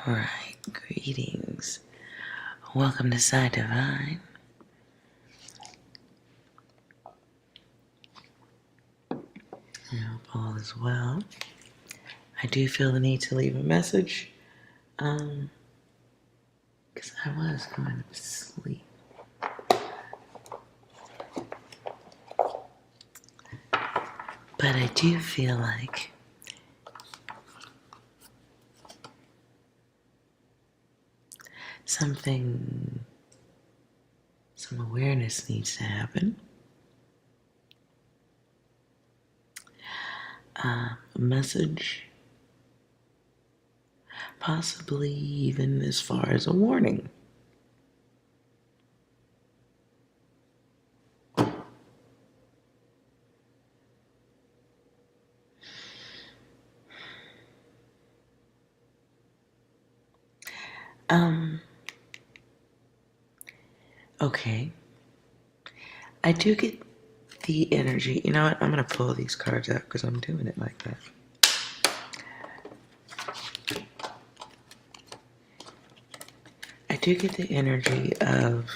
Alright, greetings. Welcome to Psi Divine. I hope all is well. I do feel the need to leave a message, because I was going to sleep. But I do feel like some awareness needs to happen. A message, possibly even as far as a warning. Okay. I do get the energy. You know what? I'm going to pull these cards out because I'm doing it like that. I do get the energy of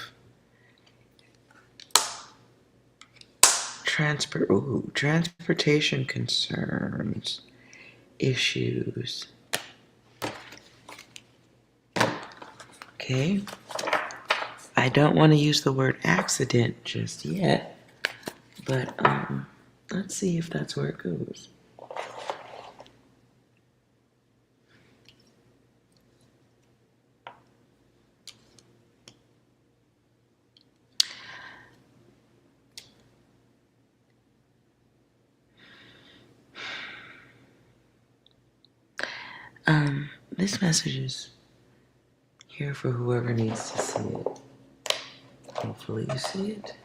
transportation concerns, issues. Okay. I don't want to use the word accident just yet, but let's see if that's where it goes. This message is here for whoever needs to see it. Hopefully you see it.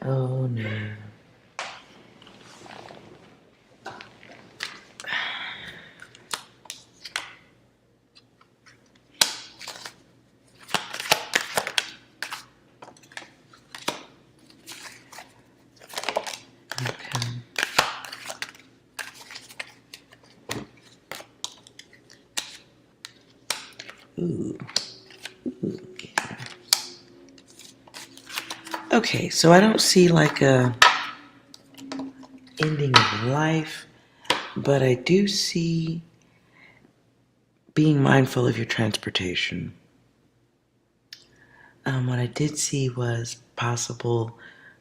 Oh no. Okay. Ooh. Yeah. Okay, so I don't see like a ending of life, but I do see being mindful of your transportation. What I did see was possible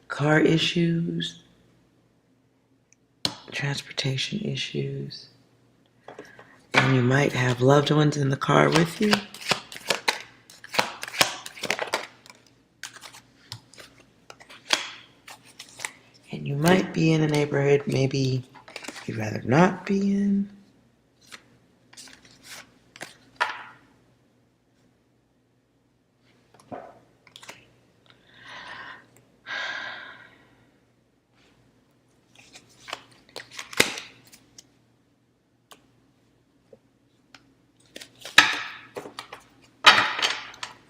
car issues, transportation issues, and you might have loved ones in the car with you. And you might be in a neighborhood maybe you'd rather not be in.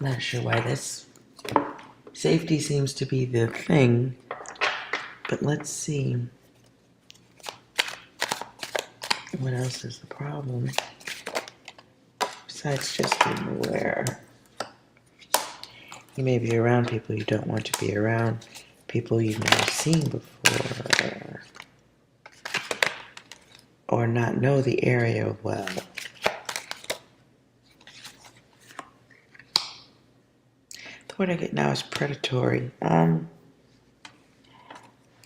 Not sure why this safety seems to be the thing, but let's see what else is the problem besides just being aware. You may be around people you don't want to be around, people you've never seen before, or not know the area well. The word I get now is predatory.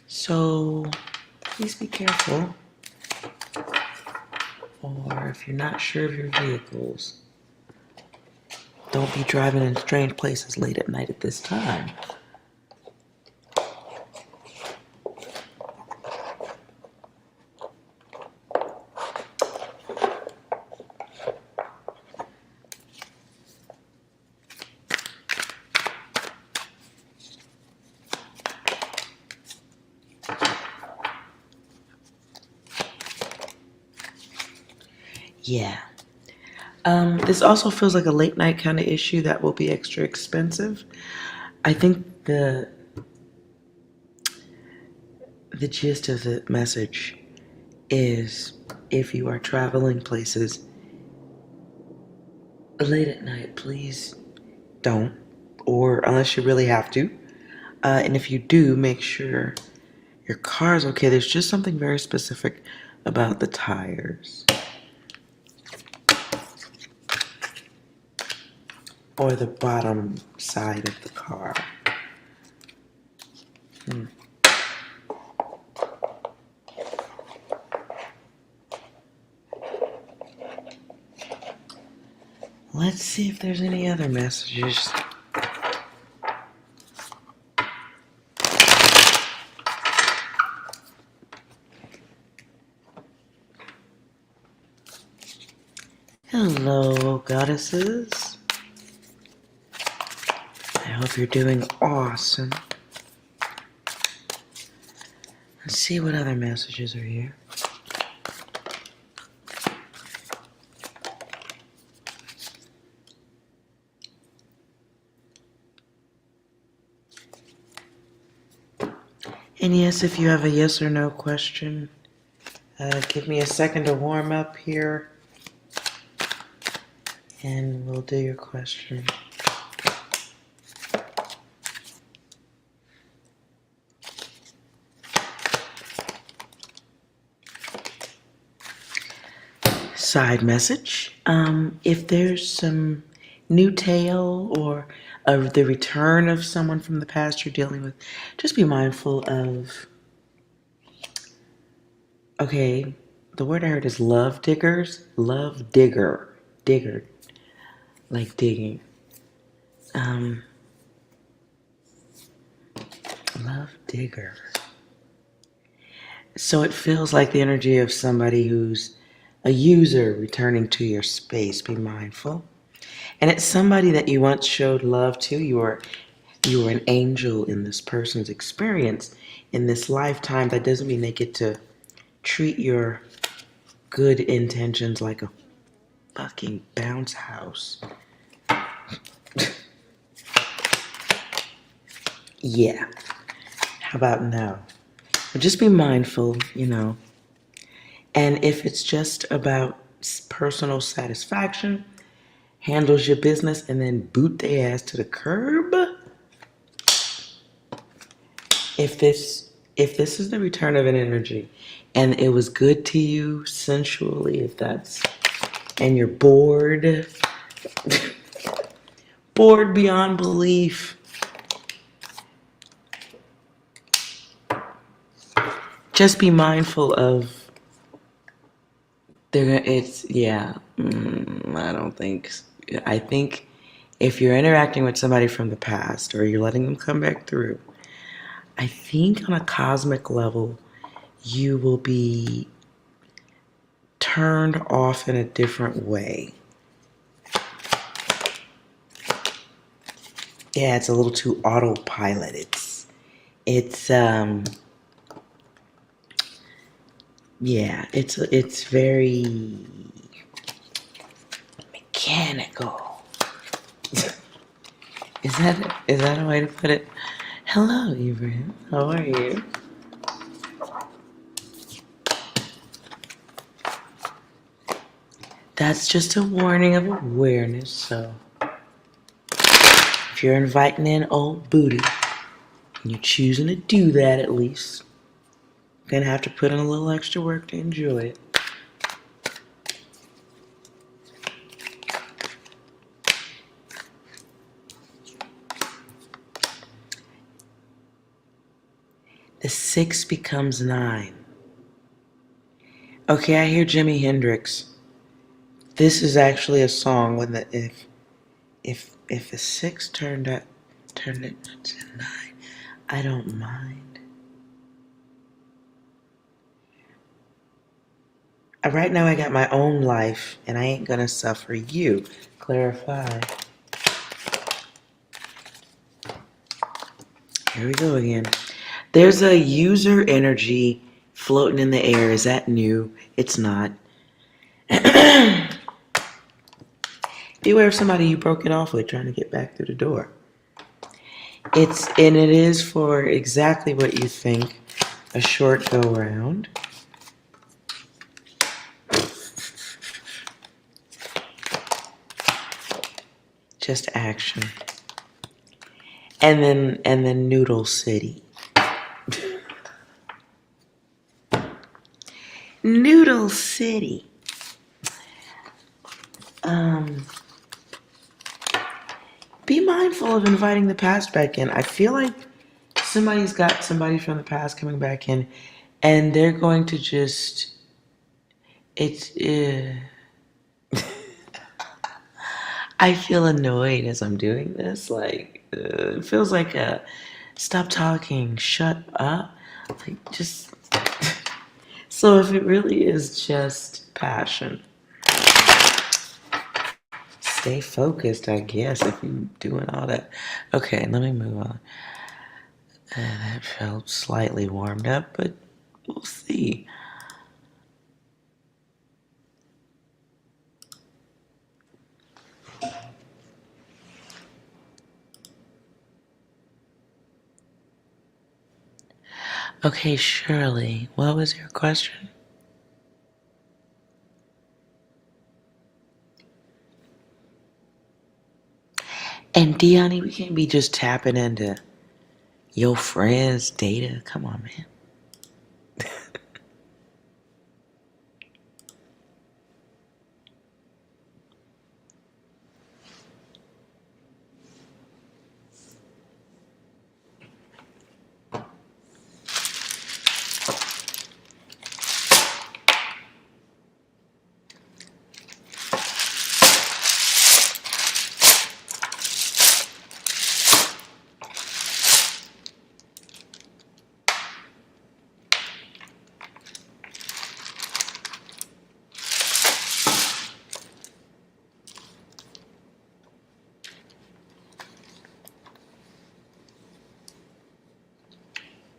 So please be careful. Or if you're not sure of your vehicles, don't be driving in strange places late at night at this time. Yeah. This also feels like a late night kind of issue that will be extra expensive. I think the gist of the message is if you are traveling places late at night, please don't, or unless you really have to. And if you do, make sure your car's okay. There's just something very specific about the tires or the bottom side of the car. Let's see if there's any other messages. Hello, goddesses. I hope you're doing awesome. Let's see what other messages are here. And yes, if you have a yes or no question, give me a second to warm up here, and we'll do your question. Side message. If there's some new tale or the return of someone from the past you're dealing with, just be mindful of, okay, the word I heard is love diggers. Love digger. Digger. Like digging. Love digger. So it feels like the energy of somebody who's a user returning to your space. Be mindful. And it's somebody that you once showed love to. You were an angel in this person's experience in this lifetime. That doesn't mean they get to treat your good intentions like a fucking bounce house. Yeah. How about no? But just be mindful, And if it's just about personal satisfaction, handles your business, and then boot their ass to the curb. If this is the return of an energy, and it was good to you sensually, and you're bored, bored beyond belief, just be mindful of. I think if you're interacting with somebody from the past or you're letting them come back through, I think on a cosmic level, you will be turned off in a different way. Yeah, it's a little too autopilot. It's very mechanical. Is that a way to put it? Hello, Ibrahim. How are you? That's just a warning of awareness, so if you're inviting in old booty, and you're choosing to do that at least, you're gonna have to put in a little extra work to enjoy it. The 6 becomes 9. Okay, I hear Jimi Hendrix. This is actually a song when if the 6 turned it to 9, I don't mind. Right now I got my own life and I ain't gonna suffer you. Clarify. Here we go again. There's a user energy floating in the air. Is that new? It's not. Beware of somebody you broke it off with trying to get back through the door. It is for exactly what you think, a short go round. Just action. And then Noodle City. Noodle City. Be mindful of inviting the past back in. I feel like somebody's got somebody from the past coming back in, and they're going to just, I feel annoyed as I'm doing this. Like, it feels like stop talking, shut up. Like, just, so if it really is just passion, stay focused, I guess, if you're doing all that. Okay, let me move on. That felt slightly warmed up, but we'll see. Okay, Shirley, what was your question? And Deani, we can't be just tapping into your friends' data. Come on, man.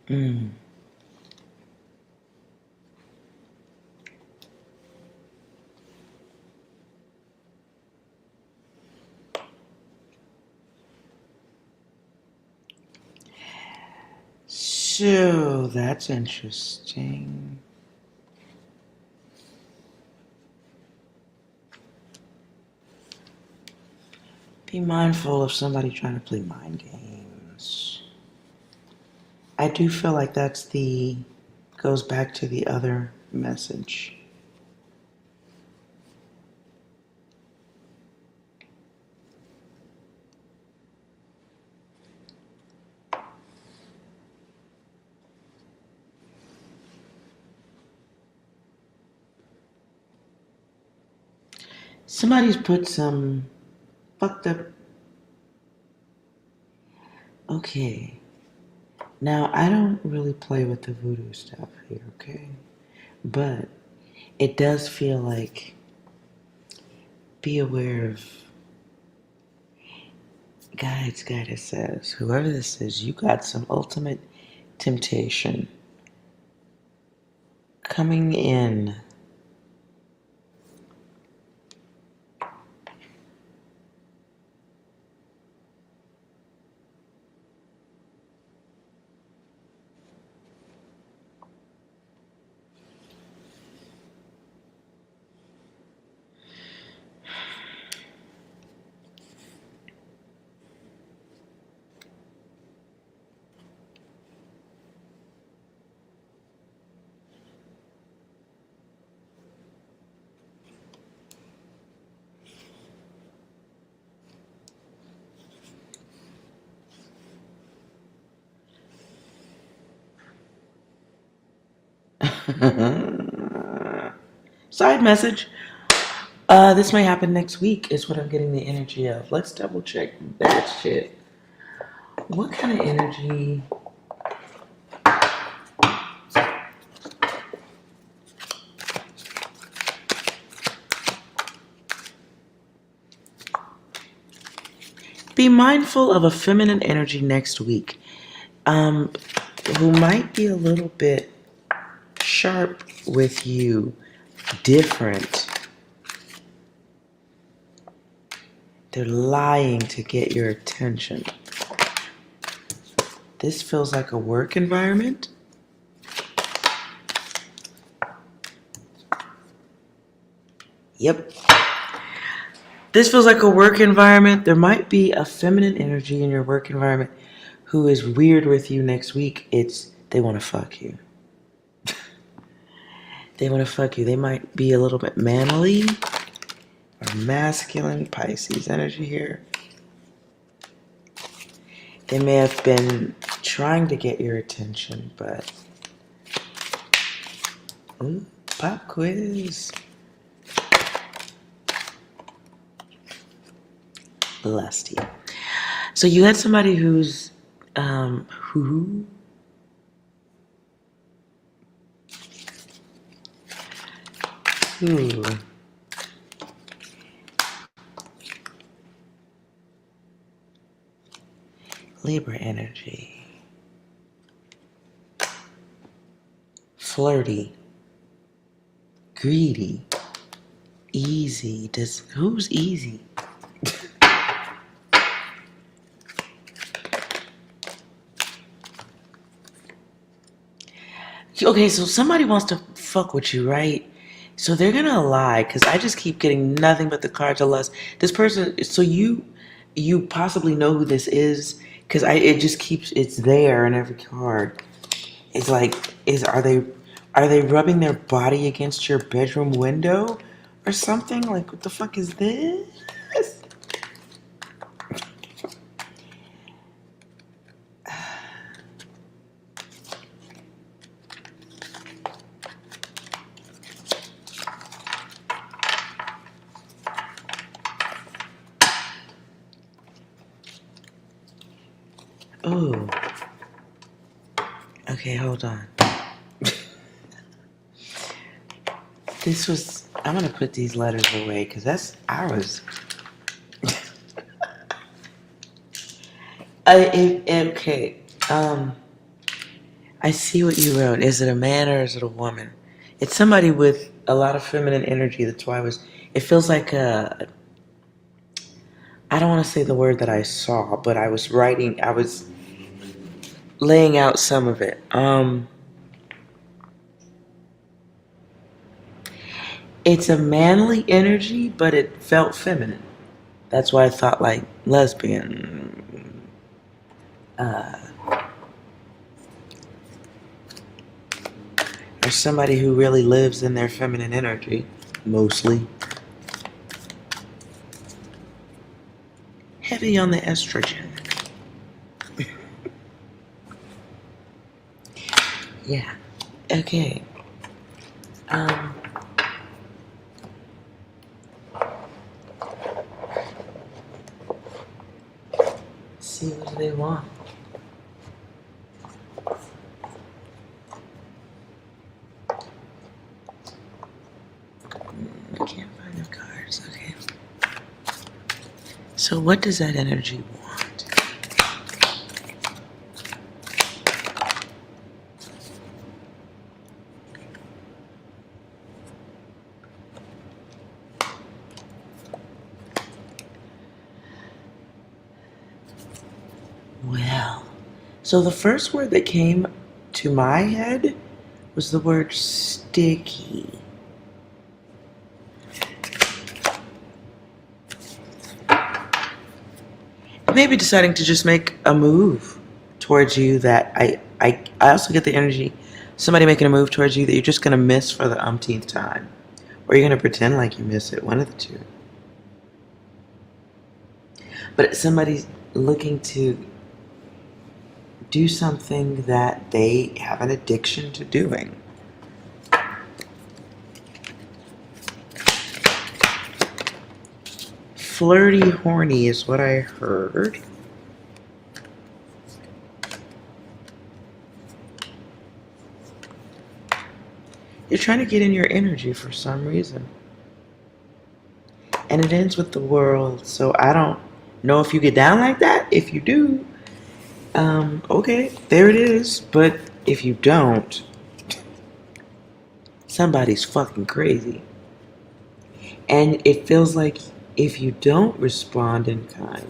Mm. So that's interesting. Be mindful of somebody trying to play mind games. I do feel like goes back to the other message. Somebody's put some fucked up. Okay. Now, I don't really play with the voodoo stuff here, okay? But it does feel like be aware of guide says, whoever this is, you got some ultimate temptation coming in. Side message. This may happen next week, is what I'm getting the energy of. Let's double check that shit. What kind of energy? Be mindful of a feminine energy next week, who might be a little bit sharp with you, different. They're lying to get your attention. This feels like a work environment. Yep. This feels like a work environment. There might be a feminine energy in your work environment who is weird with you next week. They want to fuck you. They want to fuck you. They might be a little bit manly or masculine. Pisces energy here. They may have been trying to get your attention, but... Ooh, pop quiz. Lusty. So you had somebody who's Libra energy. Flirty. Greedy. Easy. Who's easy? Okay, so somebody wants to fuck with you, right? So they're gonna lie, because I just keep getting nothing but the cards of lust. This person, so you possibly know who this is, because it's there in every card. It's like, are they rubbing their body against your bedroom window or something? Like, what the fuck is this? Oh. Okay, hold on. I'm gonna put these letters away because okay. I see what you wrote. Is it a man or is it a woman? It's somebody with a lot of feminine energy. That's why it feels like I don't want to say the word that I saw, but I was laying out some of it. It's a manly energy, but it felt feminine. That's why I thought like lesbian. Or somebody who really lives in their feminine energy, mostly. Heavy on the estrogen. Yeah. Okay. See what do they want. I can't find the cards. Okay. So what does that energy want? Well, so the first word that came to my head was the word sticky. Maybe deciding to just make a move towards you that I also get the energy, somebody making a move towards you that you're just going to miss for the umpteenth time. Or you're going to pretend like you miss it, one of the two. But somebody's looking to do something that they have an addiction to doing. Flirty, horny is what I heard. You're trying to get in your energy for some reason. And it ends with the world, so I don't know if you get down like that. If you do, okay, there it is. But if you don't, somebody's fucking crazy. And it feels like If you don't respond in kind,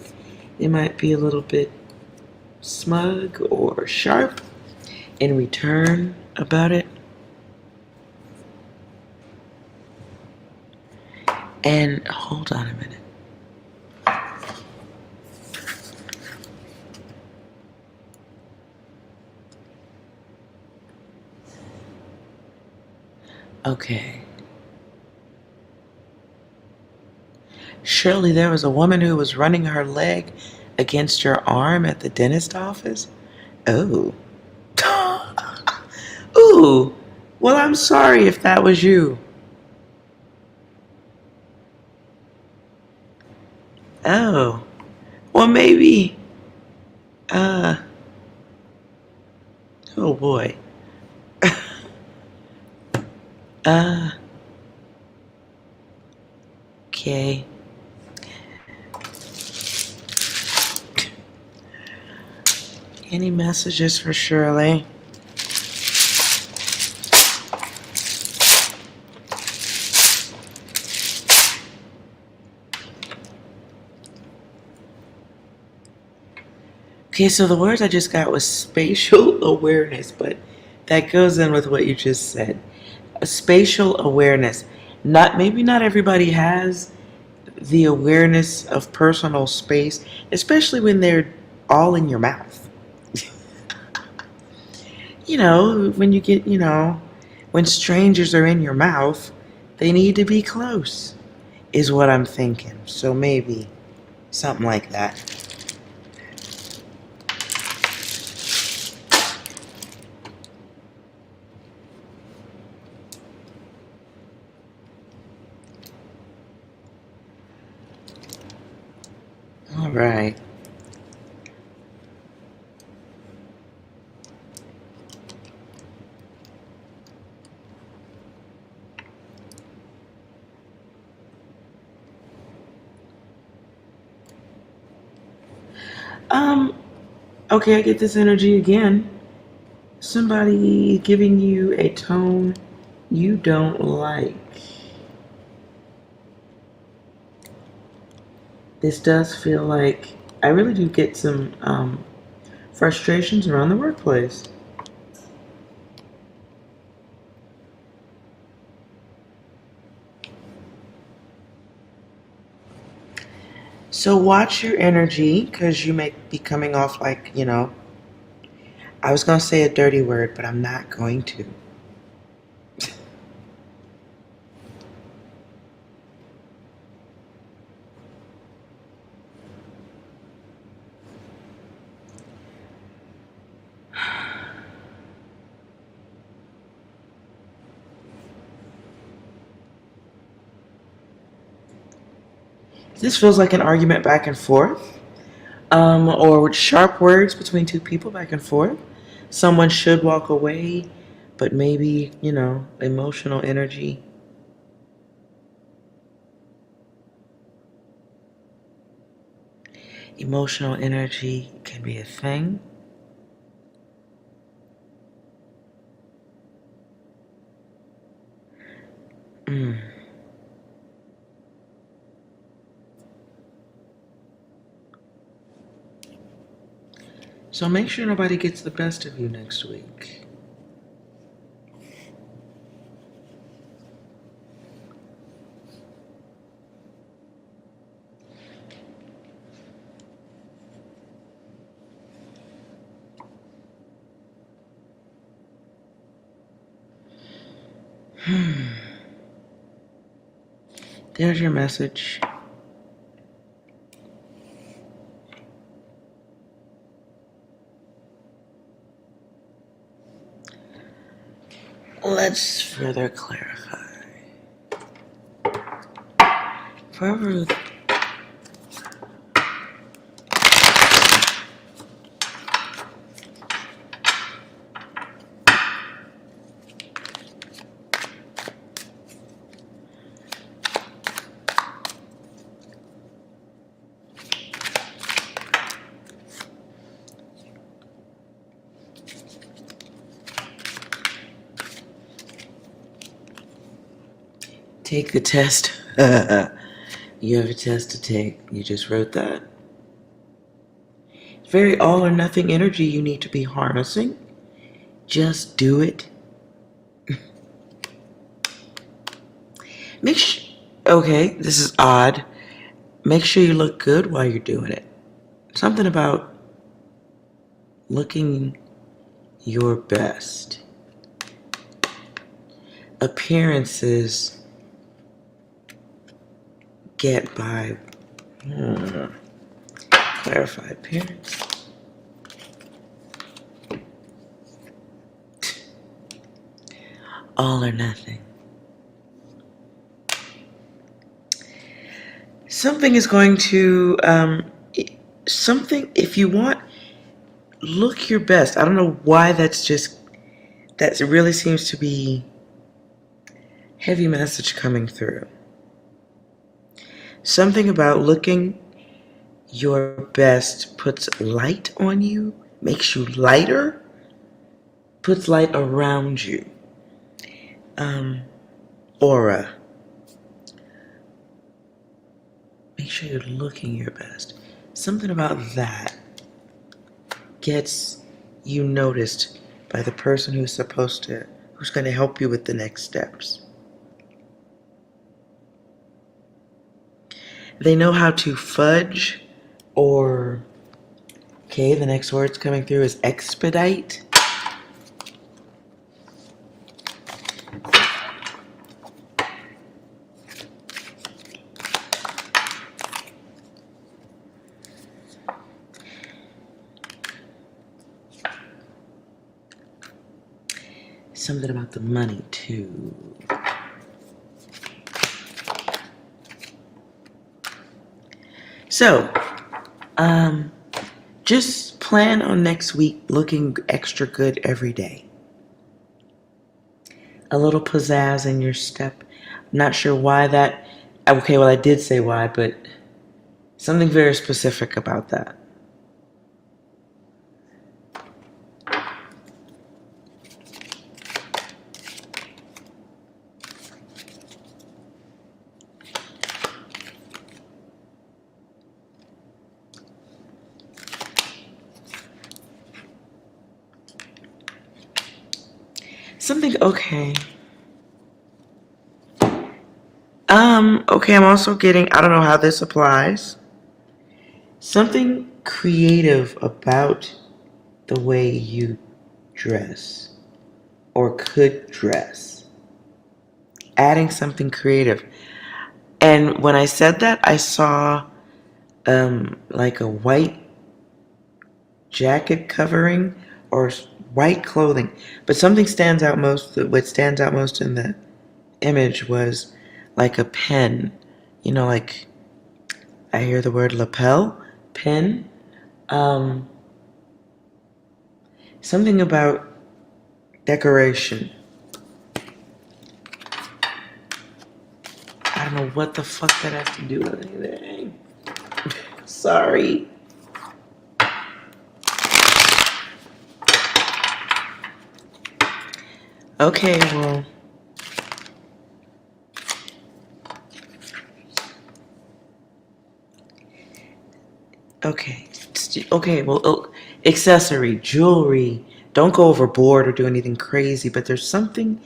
they might be a little bit smug or sharp in return about it. And hold on a minute. Okay. Surely there was a woman who was running her leg against your arm at the dentist office? Oh. Ooh. Well, I'm sorry if that was you. Oh. Well, maybe. Uh. Oh boy. uh. Okay. Any messages for Shirley? Okay, so the words I just got was spatial awareness, but that goes in with what you just said. A spatial awareness. Maybe not everybody has the awareness of personal space, especially when they're all in your mouth. When you get, when strangers are in your mouth, they need to be close, is what I'm thinking. So maybe something like that. All right. Okay, I get this energy again. Somebody giving you a tone you don't like. This does feel like I really do get some frustrations around the workplace. So watch your energy, because you may be coming off like, I was going to say a dirty word, but I'm not going to. This feels like an argument back and forth, or with sharp words between two people back and forth. Someone should walk away, but maybe, emotional energy. Emotional energy can be a thing. So make sure nobody gets the best of you next week. There's your message. Let's further clarify. Forever. Take the test. You have a test to take. You just wrote that. Very all or nothing energy you need to be harnessing. Just do it. Okay, this is odd. Make sure you look good while you're doing it. Something about looking your best. Appearances get by. Clarify appearance. All or nothing. Something is going to, if you want, look your best. I don't know why that really seems to be heavy message coming through. Something about looking your best puts light on you, makes you lighter, puts light around you. Aura. Make sure you're looking your best. Something about that gets you noticed by the person who's going to help you with the next steps. They know how to fudge or, okay, the next word's coming through is expedite. Something about the money, too. So, just plan on next week looking extra good every day. A little pizzazz in your step. I'm not sure why that. Okay, well, I did say why, but something very specific about that. Something, okay. Okay, I'm also getting, I don't know how this applies. Something creative about the way you dress or could dress. Adding something creative. And when I said that, I saw like a white jacket covering or white clothing. But something stands out most, what stands out most in the image was like a pen. You know, like I hear the word lapel, pen. Something about decoration. I don't know what the fuck that has to do with anything. Sorry. Okay, well. Okay, well, accessory, jewelry. Don't go overboard or do anything crazy, but there's something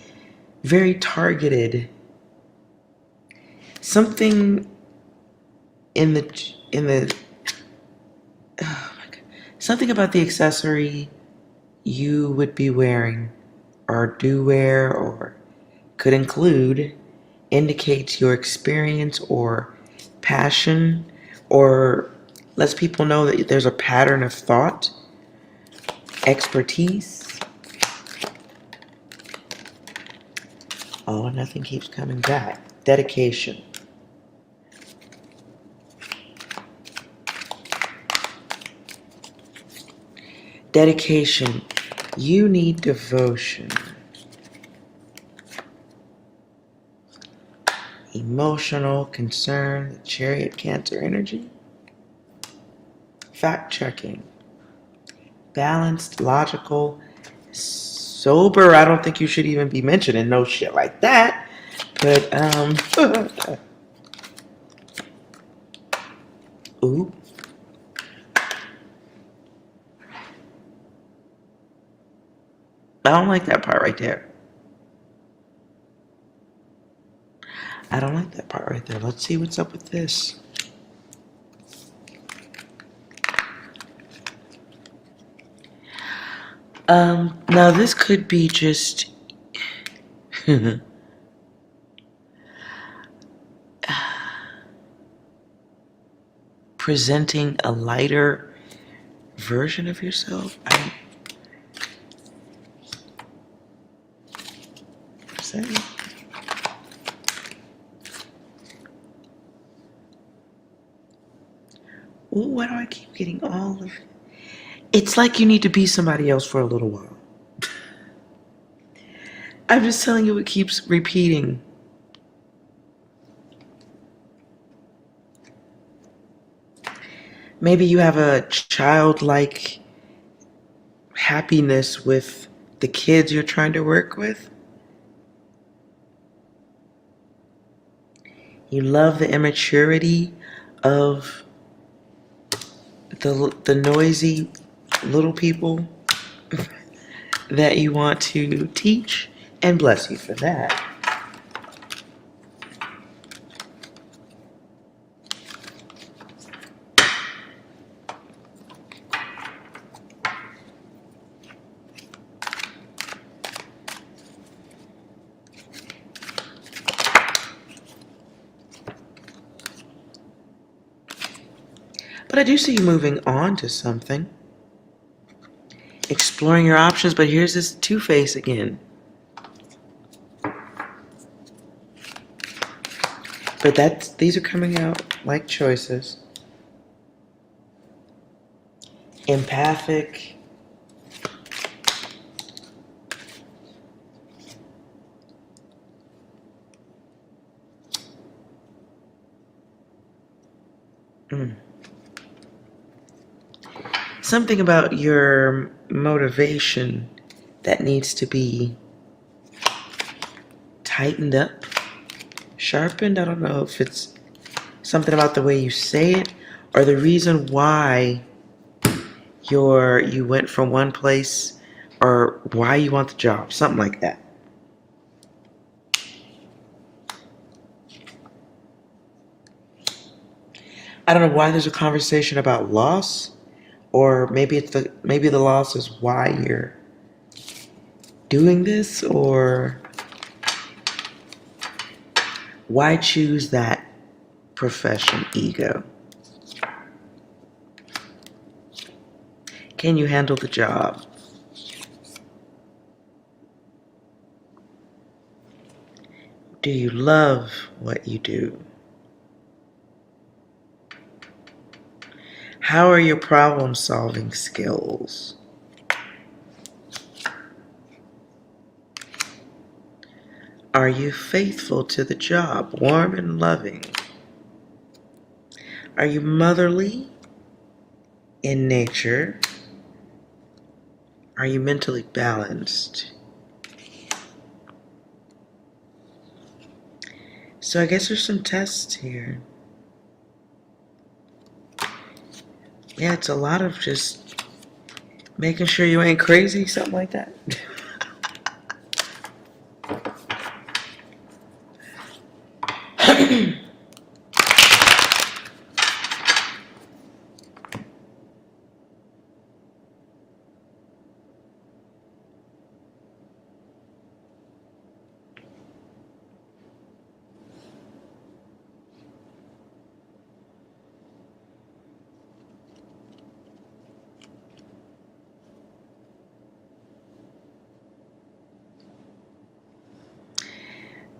very targeted. Something in the oh my God. Something about the accessory you would be wearing or do wear or could include indicates your experience or passion or lets people know that there's a pattern of thought, expertise. Oh, nothing keeps coming back. Dedication. Dedication. You need devotion. Emotional concern, the Chariot Cancer energy. Fact-checking. Balanced, logical, sober. I don't think you should even be mentioning no shit like that. But, Ooh. I don't like that part right there. I don't like that part right there. Let's see what's up with this. Now this could be just presenting a lighter version of yourself. Ooh, why do I keep getting all of... It's like you need to be somebody else for a little while. I'm just telling you, it keeps repeating. Maybe you have a childlike happiness with the kids you're trying to work with. You love the immaturity of the noisy little people that you want to teach, and bless you for that. But I do see you moving on to something. Exploring your options, but here's this Two-Face again. But these are coming out like choices. Empathic. Something about your motivation that needs to be tightened up, sharpened. I don't know if it's something about the way you say it or the reason why you went from one place or why you want the job, something like that. I don't know why there's a conversation about loss, or maybe the loss is why you're doing this, or why choose that profession, ego? Can you handle the job? Do you love what you do? How are your problem-solving skills? Are you faithful to the job, warm and loving? Are you motherly in nature? Are you mentally balanced? So I guess there's some tests here. Yeah, it's a lot of just making sure you ain't crazy, something like that.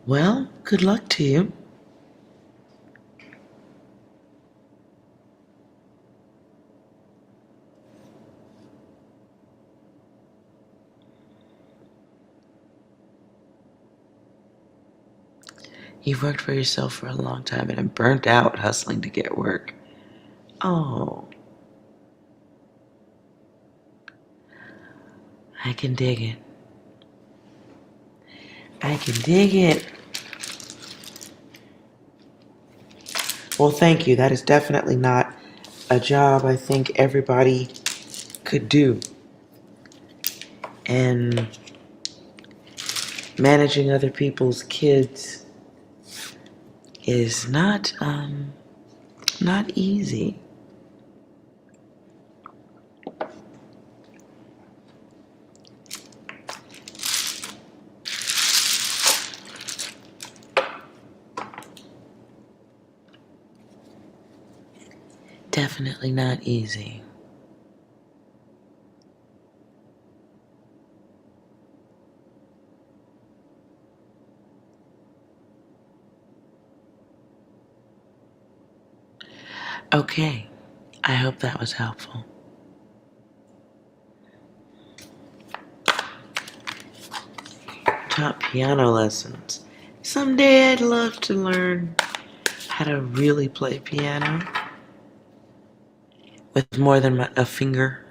Well, good luck to you. You've worked for yourself for a long time and I'm burnt out hustling to get work. Oh, I can dig it. I can dig it. Well, thank you. That is definitely not a job I think everybody could do. And managing other people's kids is not easy. Definitely not easy. Okay, I hope that was helpful. Taught piano lessons. Someday I'd love to learn how to really play piano with more than a finger.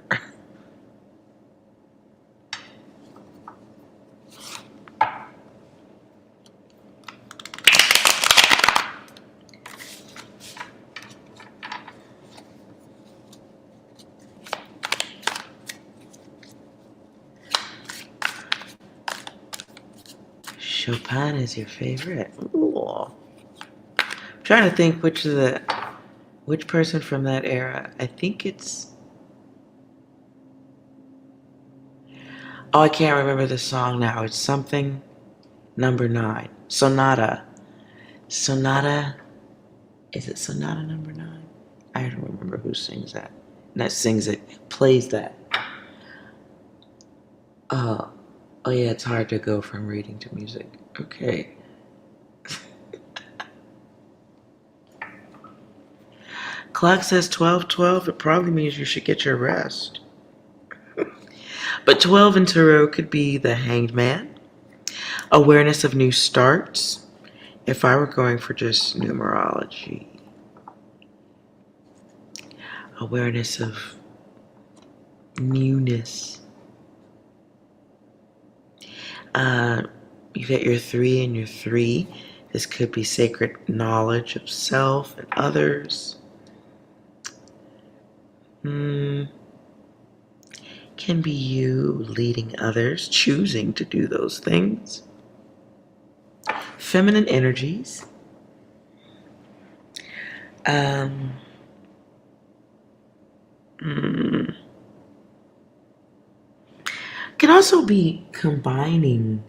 Chopin is your favorite? Ooh. I'm trying to think which person from that era. I think it's... Oh, I can't remember the song now. It's something number 9. Sonata. Sonata. Is it Sonata number 9? I don't remember who sings that. That sings it. Plays that. Oh yeah, it's hard to go from reading to music. Okay. Clock says 12:12. It probably means you should get your rest. But 12 in tarot could be the Hanged Man, awareness of new starts. If I were going for just numerology, awareness of newness. You get your 3 and your 3. This could be sacred knowledge of self and others. Can be you leading others, choosing to do those things. Feminine energies. Can also be combining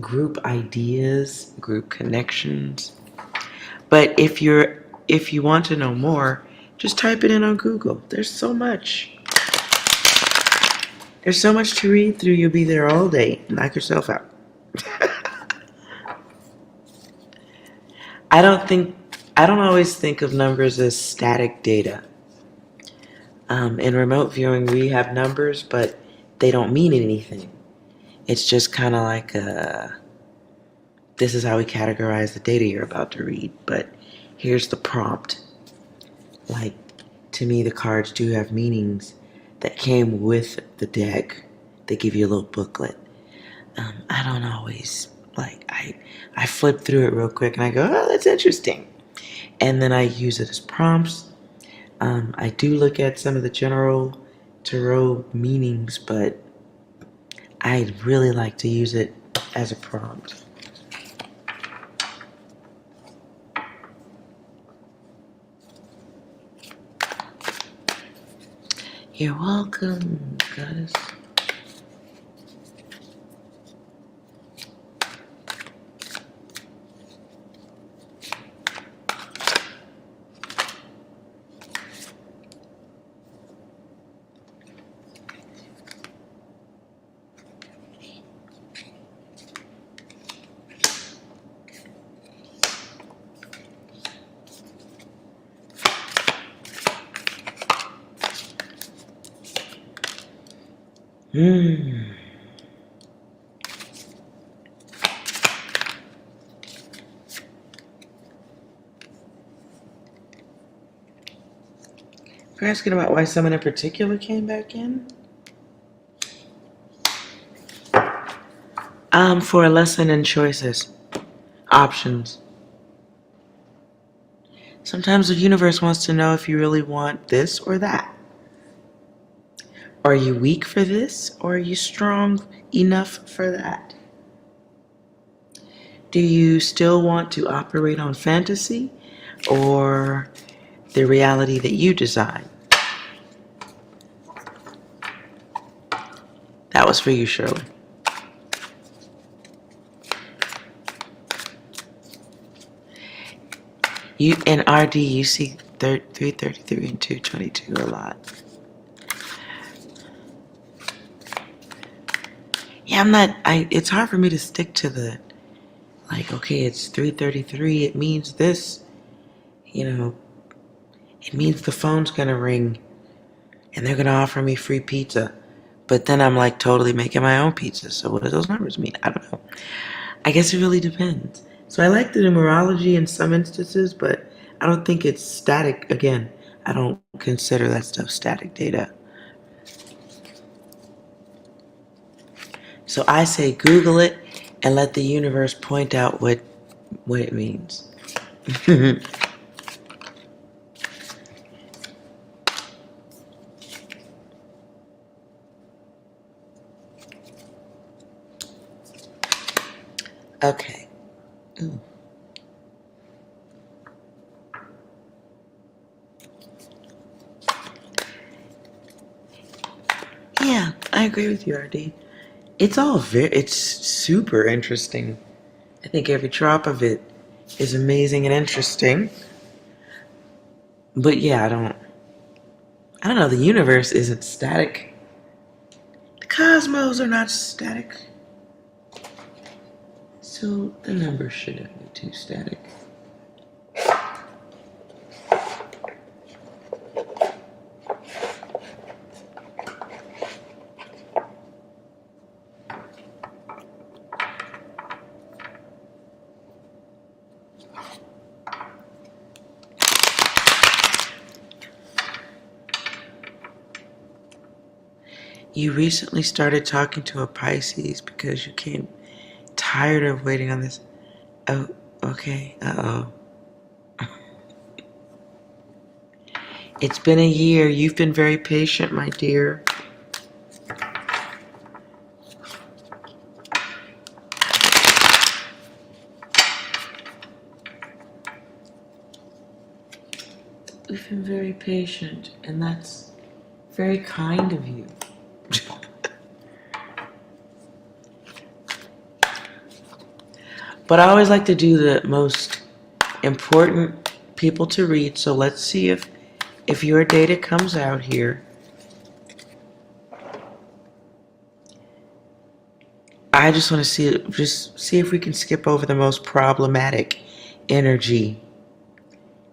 group ideas, group connections. But if you want to know more, just type it in on Google. There's so much. There's so much to read through. You'll be there all day. Knock yourself out. I don't always think of numbers as static data. In remote viewing, we have numbers, but they don't mean anything. It's just kind of like this is how we categorize the data you're about to read, but here's the prompt. Like, to me, the cards do have meanings that came with the deck. They give you a little booklet. I don't always, I flip through it real quick and I go, oh, that's interesting. And then I use it as prompts. I do look at some of the general tarot meanings, but I really like to use it as a prompt. You're welcome, goddess. You're asking about why someone in particular came back in? For a lesson in choices, options. Sometimes the universe wants to know if you really want this or that. Are you weak for this, or are you strong enough for that? Do you still want to operate on fantasy or the reality that you design? That was for you, Shirley. You in RD, you see 333 and 222 a lot. Yeah, it's hard for me to stick to the, like, okay, it's 333, it means this, it means the phone's gonna ring and they're gonna offer me free pizza. But then I'm like totally making my own pizza. So what do those numbers mean? I don't know. I guess it really depends. So I like the numerology in some instances, but I don't think it's static. Again, I don't consider that stuff static data. So I say Google it and let the universe point out what it means. Okay. Ooh. Yeah, I agree with you, RD. It's super interesting. I think every drop of it is amazing and interesting. But yeah, I don't know, the universe isn't static. The cosmos are not static. So the numbers shouldn't be too static. You recently started talking to a Pisces because you came tired of waiting on this. Oh, okay. Uh-oh. It's been a year. You've been very patient, my dear. You've been very patient, and that's very kind of you. But I always like to do the most important people to read, so let's see if your data comes out here. I just want to see if we can skip over the most problematic energy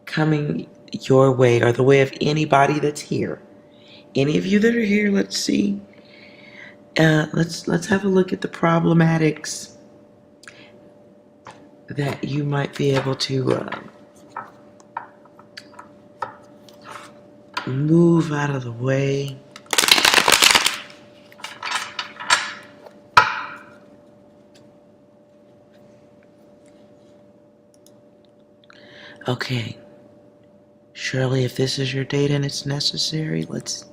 coming your way or the way of anybody that's here. Any of you that are here, let's see. Let's have a look at the problematics that you might be able to move out of the way. Okay. Shirley, if this is your data and it's necessary, this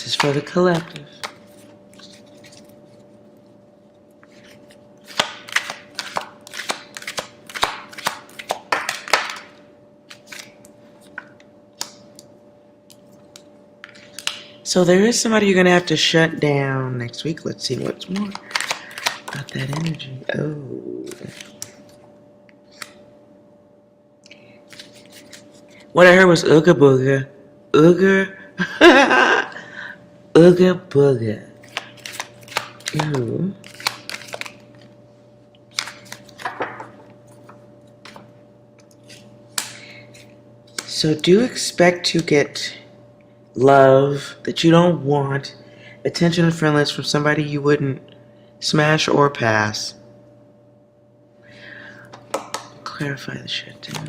is for the collective. So there is somebody you're going to have to shut down next week. Let's see what's more about that energy. Oh. What I heard was ooga booga. Ooga. Ooga booga. Ooh. So do expect to get love that you don't want, attention and friendliness from somebody you wouldn't smash or pass. Clarify the shutdown.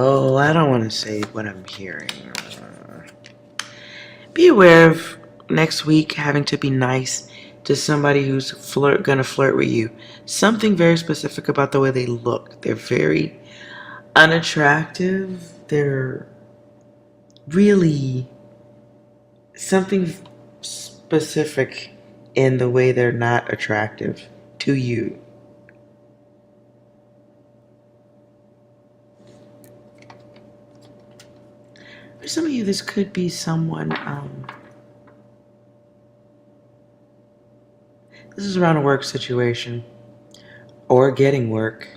Oh, I don't want to say what I'm hearing. Be aware of next week having to be nice to somebody who's gonna flirt with you. Something very specific about the way they look. They're very unattractive. They're really something specific in the way they're not attractive to you. For some of you, this could be someone, this is around a work situation or getting work.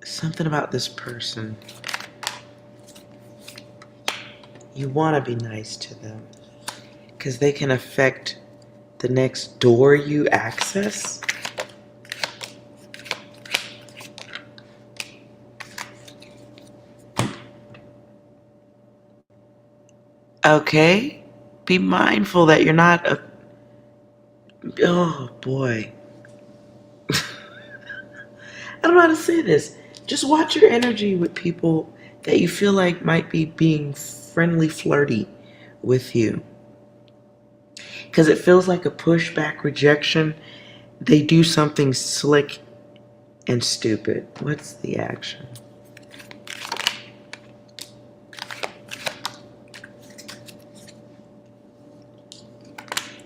Something about this person. You want to be nice to them because they can affect the next door you access. Okay? Be mindful that you're not a... Oh, boy. I don't know how to say this. Just watch your energy with people that you feel like might be being friendly, flirty with you. Because it feels like a pushback rejection. They do something slick and stupid. What's the action?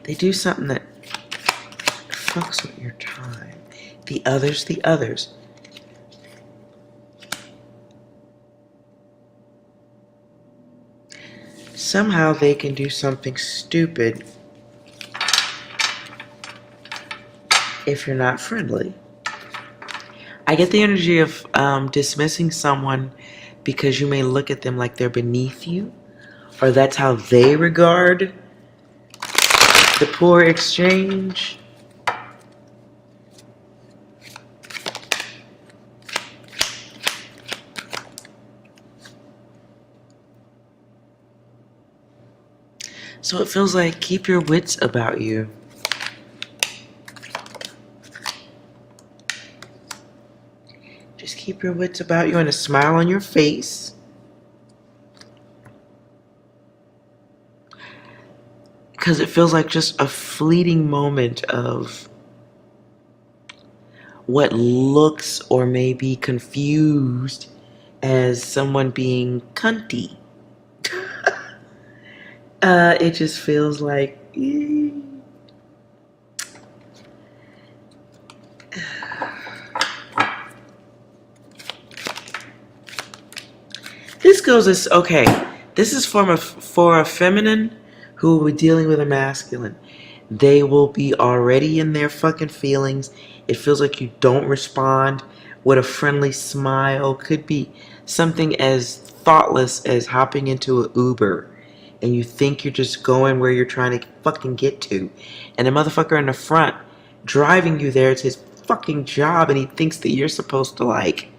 They do something that fucks with your time. The others. Somehow they can do something stupid if you're not friendly. I get the energy of dismissing someone because you may look at them like they're beneath you, or that's how they regard the poor exchange. So it feels like keep your wits about you. Just keep your wits about you and a smile on your face. Because it feels like just a fleeting moment of what looks or may be confused as someone being cunty. It just feels like... This goes as... Okay, this is for a feminine who will be dealing with a masculine. They will be already in their fucking feelings. It feels like you don't respond with a friendly smile. Could be something as thoughtless as hopping into an Uber and you think you're just going where you're trying to fucking get to. And the motherfucker in the front driving you there, it's his fucking job, and he thinks that you're supposed to like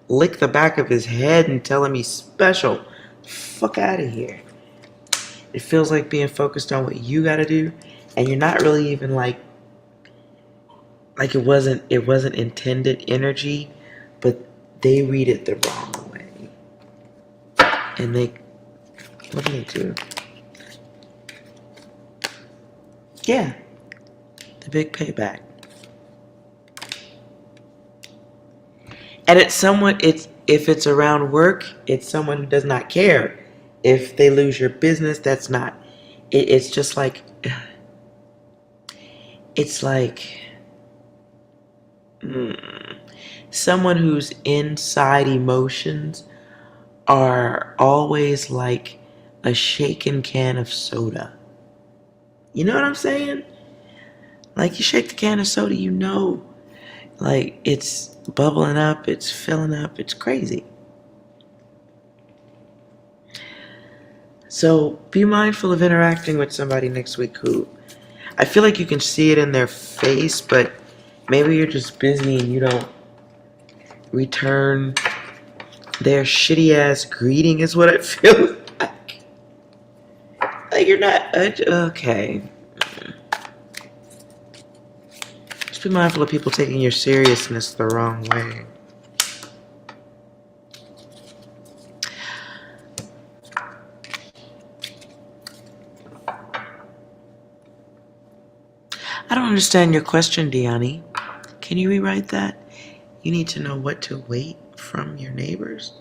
lick the back of his head and tell him he's special. Fuck out of here. It feels like being focused on what you gotta do, and you're not really even like it wasn't intended energy, but they read it the wrong way. And what do they do? Yeah, the big payback. And if it's around work, it's someone who does not care. If they lose your business, that's not. It's just like, it's like someone who's inside emotions are always like a shaken can of soda. You know what I'm saying? Like you shake the can of soda, you know, like it's bubbling up, it's filling up, it's crazy. So be mindful of interacting with somebody next week who I feel like you can see it in their face, but maybe you're just busy and you don't return their shitty ass greeting is what it feels like. Like you're not okay. Just be mindful of people taking your seriousness the wrong way. I don't understand your question, Diani. Can you rewrite that? You need to know what to wait from your neighbors?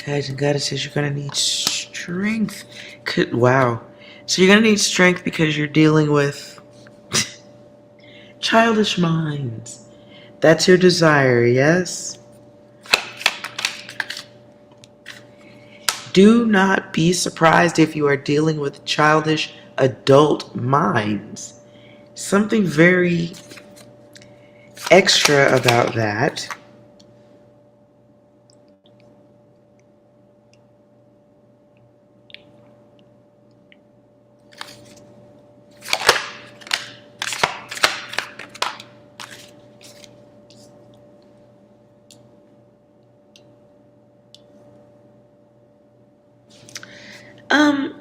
Guys and goddesses, you're going to need strength. Wow. So you're going to need strength because you're dealing with childish minds. That's your desire, yes? Do not be surprised if you are dealing with childish adult minds. Something very extra about that.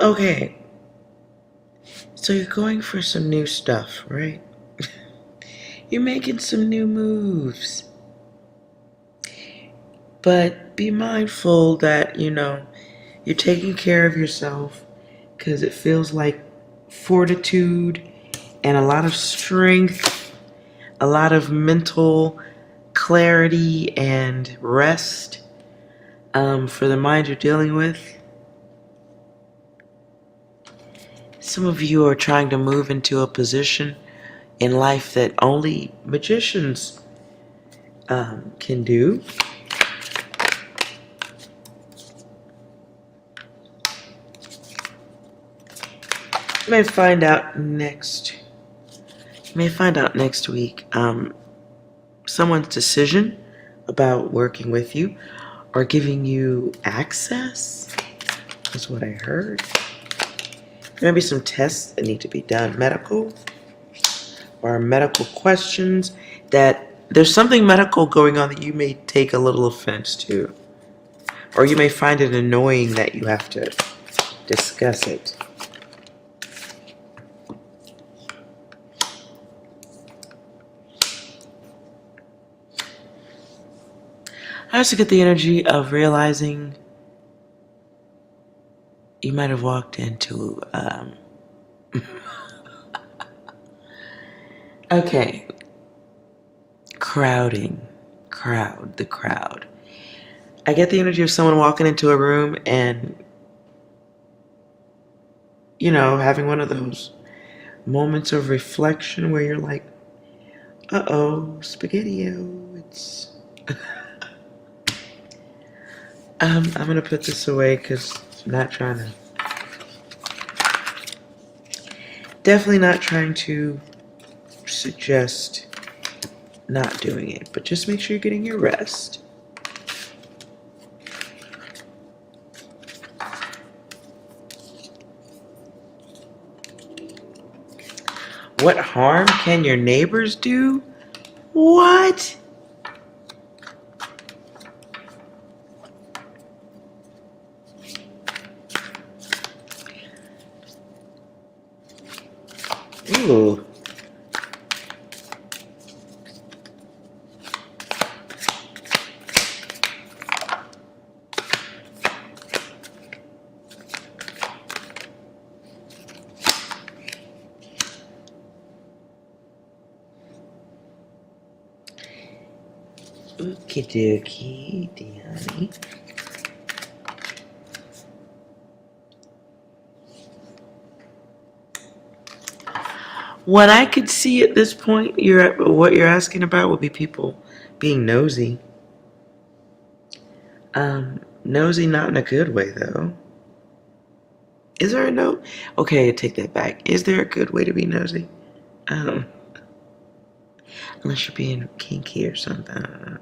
Okay. So you're going for some new stuff, right? You're making some new moves. But be mindful that, you're taking care of yourself because it feels like fortitude and a lot of strength, a lot of mental clarity and rest for the mind you're dealing with. Some of you are trying to move into a position in life that only magicians can do. You may find out next week someone's decision about working with you or giving you access is what I heard. There may be some tests that need to be done, medical or medical questions that there's something medical going on that you may take a little offense to, or you may find it annoying that you have to discuss it. I also get the energy of realizing you might have walked into okay, the crowd. I get the energy of someone walking into a room and having one of those moments of reflection where you're like, uh-oh, spaghetti-o, it's I'm gonna put this away because definitely not trying to suggest not doing it, but just make sure you're getting your rest. What harm can your neighbors do? What? Ooh. Okie dokie, Diani. What I could see at this point, what you're asking about would be people being nosy. Nosy not in a good way, though. Is there a no? Okay, I take that back. Is there a good way to be nosy? Unless you're being kinky or something. I don't know.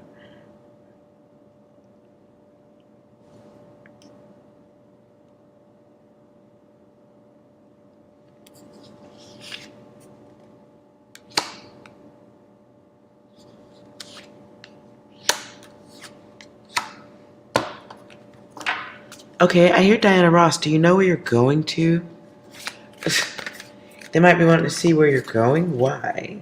Okay, I hear Diana Ross. Do you know where you're going to? They might be wanting to see where you're going. Why?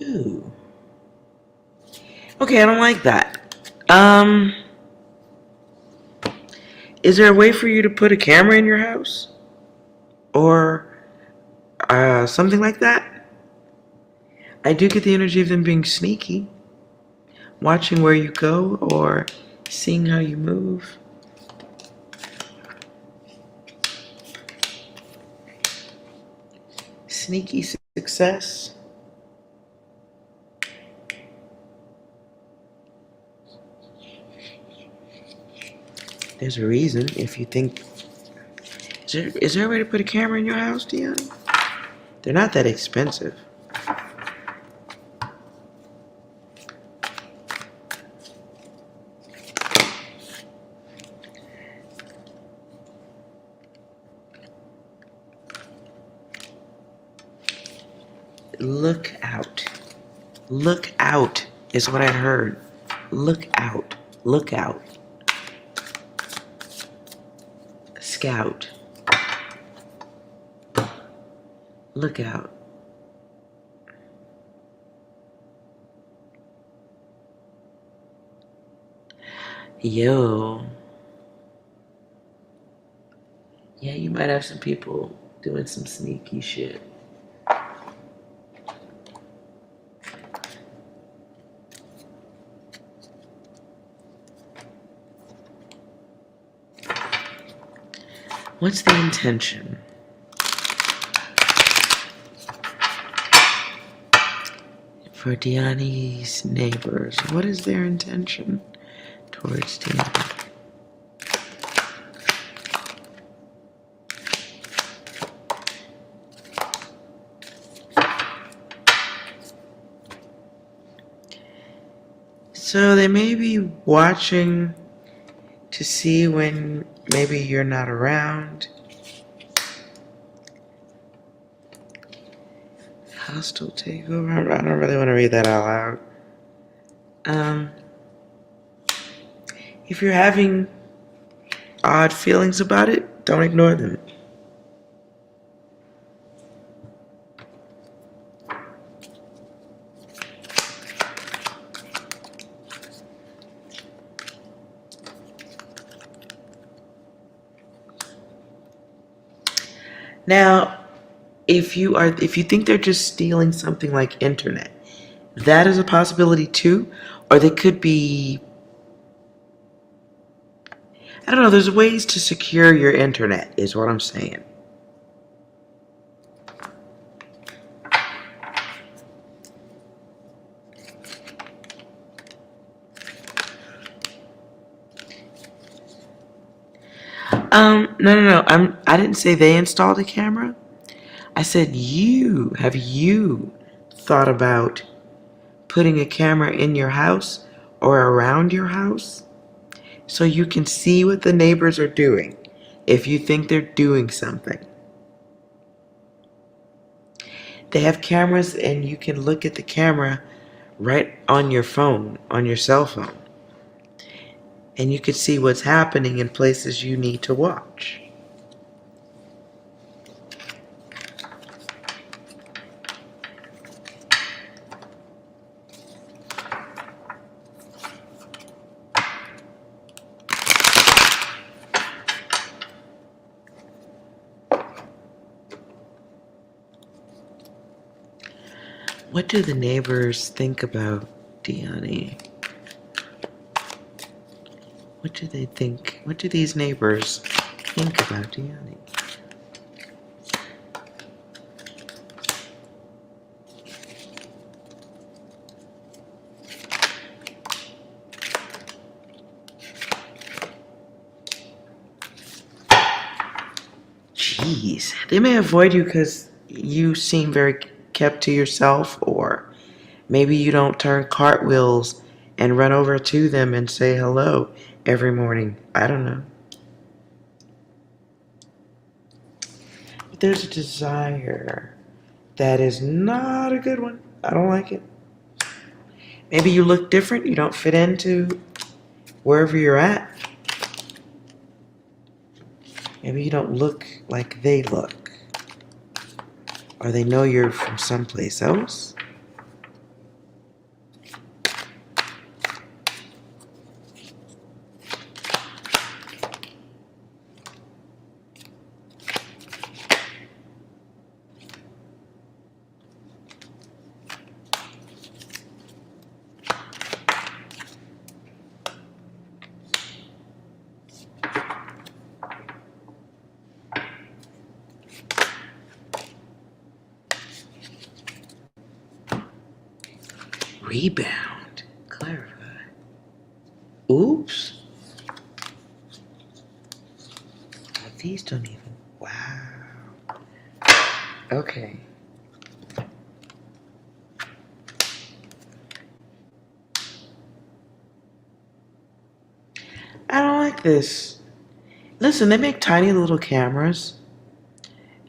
Ooh. Okay, I don't like that. Is there a way for you to put a camera in your house? Or something like that? I do get the energy of them being sneaky. Watching where you go or seeing how you move. Sneaky success. There's a reason if you think... Is there a way to put a camera in your house, Dion? They're not that expensive. Look out. Look out is what I heard. Look out. Look out. Scout. Look out. Yo. Yeah, you might have some people doing some sneaky shit. What's the intention? For Diani's neighbors, what is their intention towards Diani? So they may be watching to see when maybe you're not around. Hostile takeover. I don't really want to read that out loud. If you're having odd feelings about it, don't ignore them. Now, if you think they're just stealing something like internet, that is a possibility too. Or they could be, I don't know, there's ways to secure your internet is what I'm saying. No. I didn't say they installed a camera. I said have you thought about putting a camera in your house or around your house so you can see what the neighbors are doing if you think they're doing something? They have cameras and you can look at the camera right on your phone, on your cell phone. And you can see what's happening in places you need to watch. What do the neighbors think about Diani? What do they think? What do these neighbors think about Diani? Jeez, they may avoid you because you seem very kept to yourself, or maybe you don't turn cartwheels and run over to them and say hello every morning. I don't know. But there's a desire that is not a good one. I don't like it. Maybe you look different. You don't fit into wherever you're at. Maybe you don't look like they look. Or they know you're from someplace else. Rebound. Clarify. Oops. These don't even. Wow. Okay. I don't like this. Listen, they make tiny little cameras.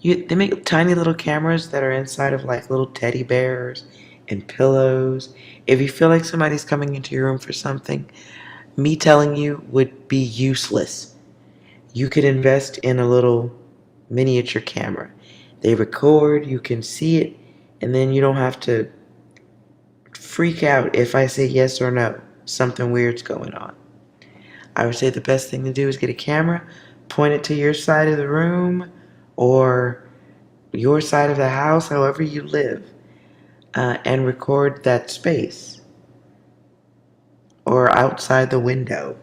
They make tiny little cameras that are inside of like little teddy bears and pillows. If you feel like somebody's coming into your room for something, me telling you would be useless. You could invest in a little miniature camera. They record, you can see it, and then you don't have to freak out if I say yes or no. Something weird's going on. I would say the best thing to do is get a camera, point it to your side of the room or your side of the house, however you live, and record that space or outside the window.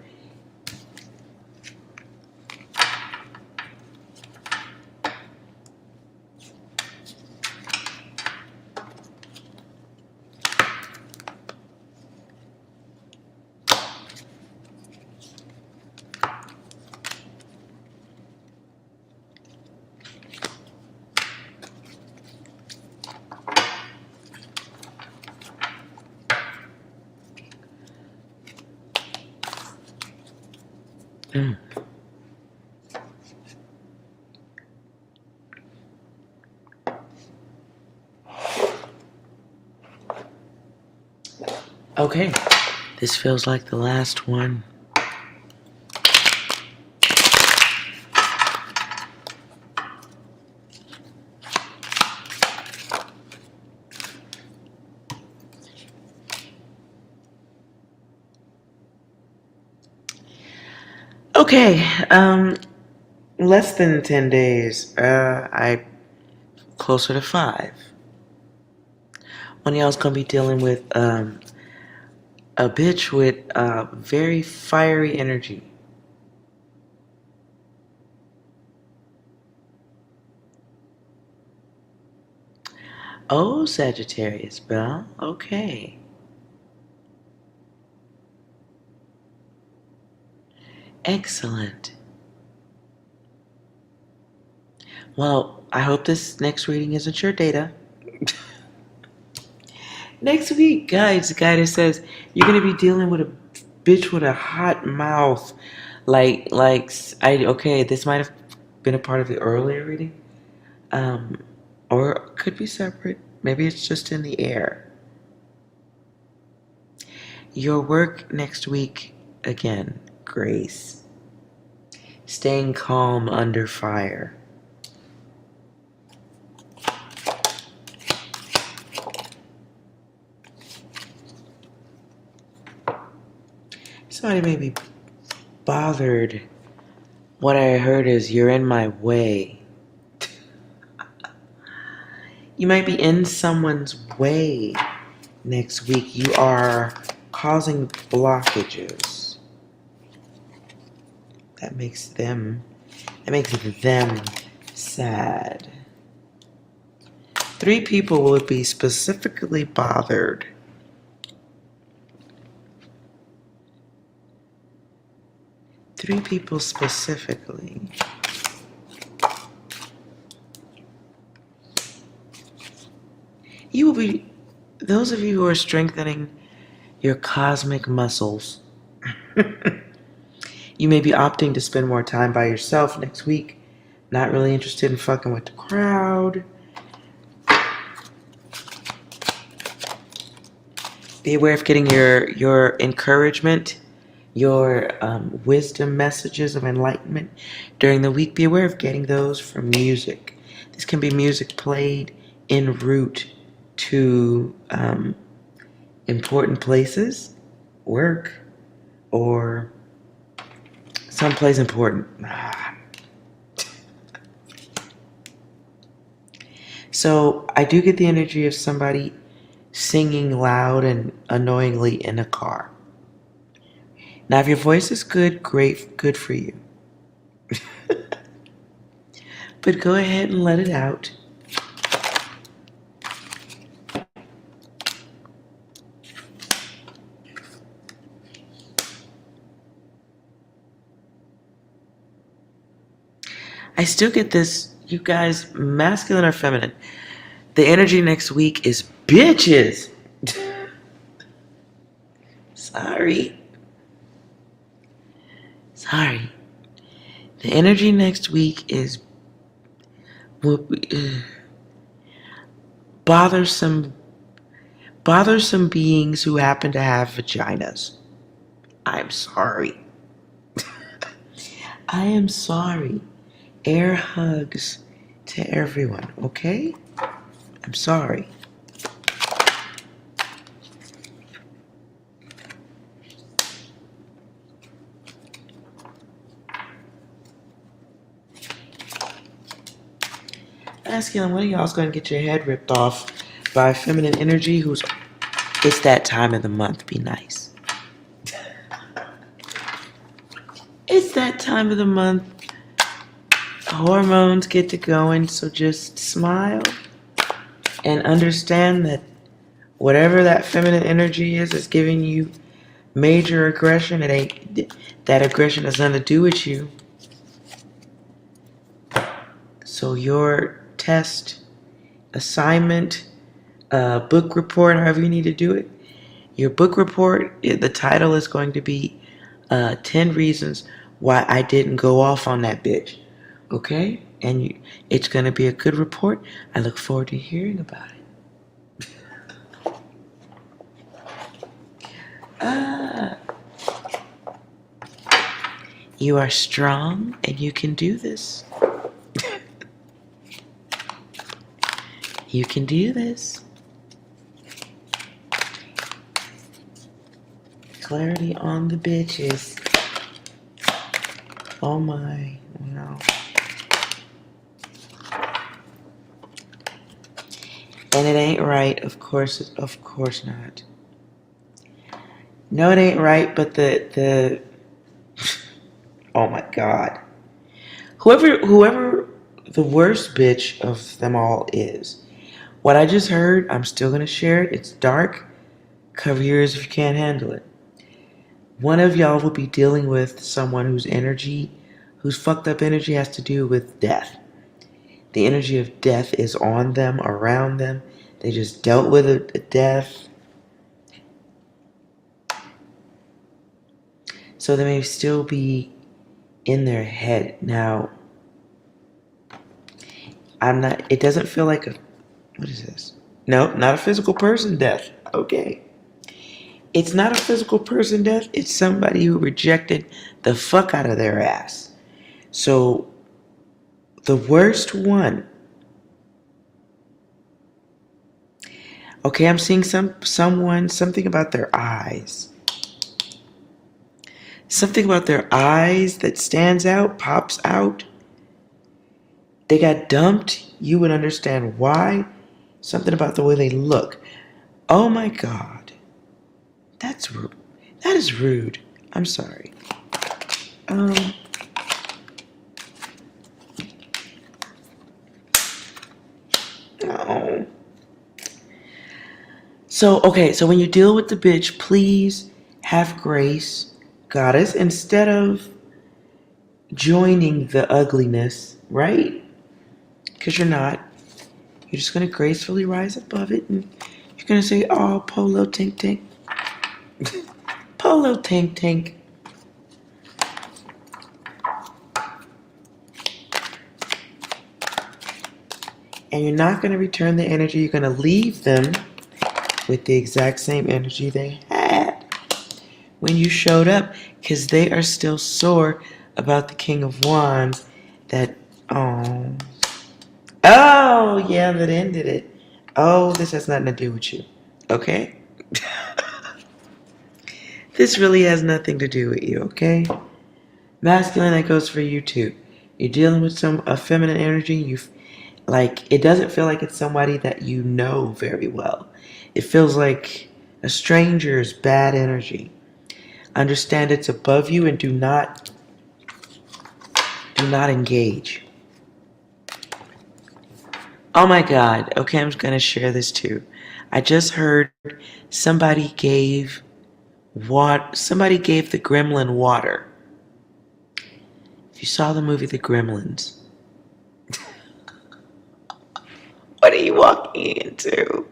Mm. Okay, this feels like the last one. Okay, less than 10 days. I closer to 5. One of y'all's gonna be dealing with a bitch with very fiery energy. Oh, Sagittarius, well, okay. Excellent. Well, I hope this next reading isn't your data. Next week, guys, the guidance says you're gonna be dealing with a bitch with a hot mouth. Okay, this might have been a part of the earlier reading. Or it could be separate. Maybe it's just in the air. Your work next week, again, grace. Staying calm under fire. Somebody may be bothered. What I heard is you're in my way. You might be in someone's way next week. You are causing blockages. That makes them sad. 3 people will be specifically bothered. Three people specifically. You will be, those of you who are strengthening your cosmic muscles. You may be opting to spend more time by yourself next week. Not really interested in fucking with the crowd. Be aware of getting your encouragement, your wisdom messages of enlightenment during the week. Be aware of getting those from music. This can be music played en route to important places, work, or someplace important. So I do get the energy of somebody singing loud and annoyingly in a car. Now, if your voice is good, great, good for you. But go ahead and let it out. I still get this, you guys, masculine or feminine. The energy next week is bitches. Sorry. The energy next week is bothersome beings who happen to have vaginas. I'm sorry. I am sorry. Air hugs to everyone, okay? I'm sorry. Masculine, one of y'all's going to get your head ripped off by feminine energy who's... It's that time of the month. Be nice. It's that time of the month. Hormones get to going, so just smile and understand that whatever that feminine energy is giving you major aggression. It ain't... That aggression has nothing to do with you. So your test, assignment, book report, however you need to do it. Your book report, the title is going to be 10 Reasons Why I Didn't Go Off on That Bitch. Okay? And it's going to be a good report. I look forward to hearing about it. You are strong and you can do this. You can do this. Clarity on the bitches. Oh my, wow. And it ain't right, of course not. No, it ain't right, but the oh my God. Whoever the worst bitch of them all is. What I just heard, I'm still going to share it. It's dark. Cover your ears if you can't handle it. One of y'all will be dealing with someone whose fucked up energy has to do with death. The energy of death is on them, around them. They just dealt with a death. So they may still be in their head. Now, it doesn't feel like what is this? No, not a physical person death. Okay. It's not a physical person death. It's somebody who rejected the fuck out of their ass. So, the worst one. Okay, I'm seeing something about their eyes. Something about their eyes that stands out, pops out. They got dumped. You would understand why. Something about the way they look. Oh my God. That's rude. That is rude. I'm sorry. No. So when you deal with the bitch, please have grace, goddess, instead of joining the ugliness, right? Because you're not. You're just going to gracefully rise above it and you're going to say, oh, polo tink tink. Polo tank tank. And you're not going to return the energy. You're going to leave them with the exact same energy they had when you showed up, because they are still sore about the King of Wands that, oh, yeah, that ended it. Oh, this has nothing to do with you, okay? This really has nothing to do with you, okay? Masculine, that goes for you too. You're dealing with a feminine energy. It doesn't feel like it's somebody that you know very well. It feels like a stranger's bad energy. Understand it's above you and do not engage. Oh my God. Okay, I'm going to share this too. I just heard somebody gave the gremlin water. If you saw the movie The Gremlins, what are you walking into?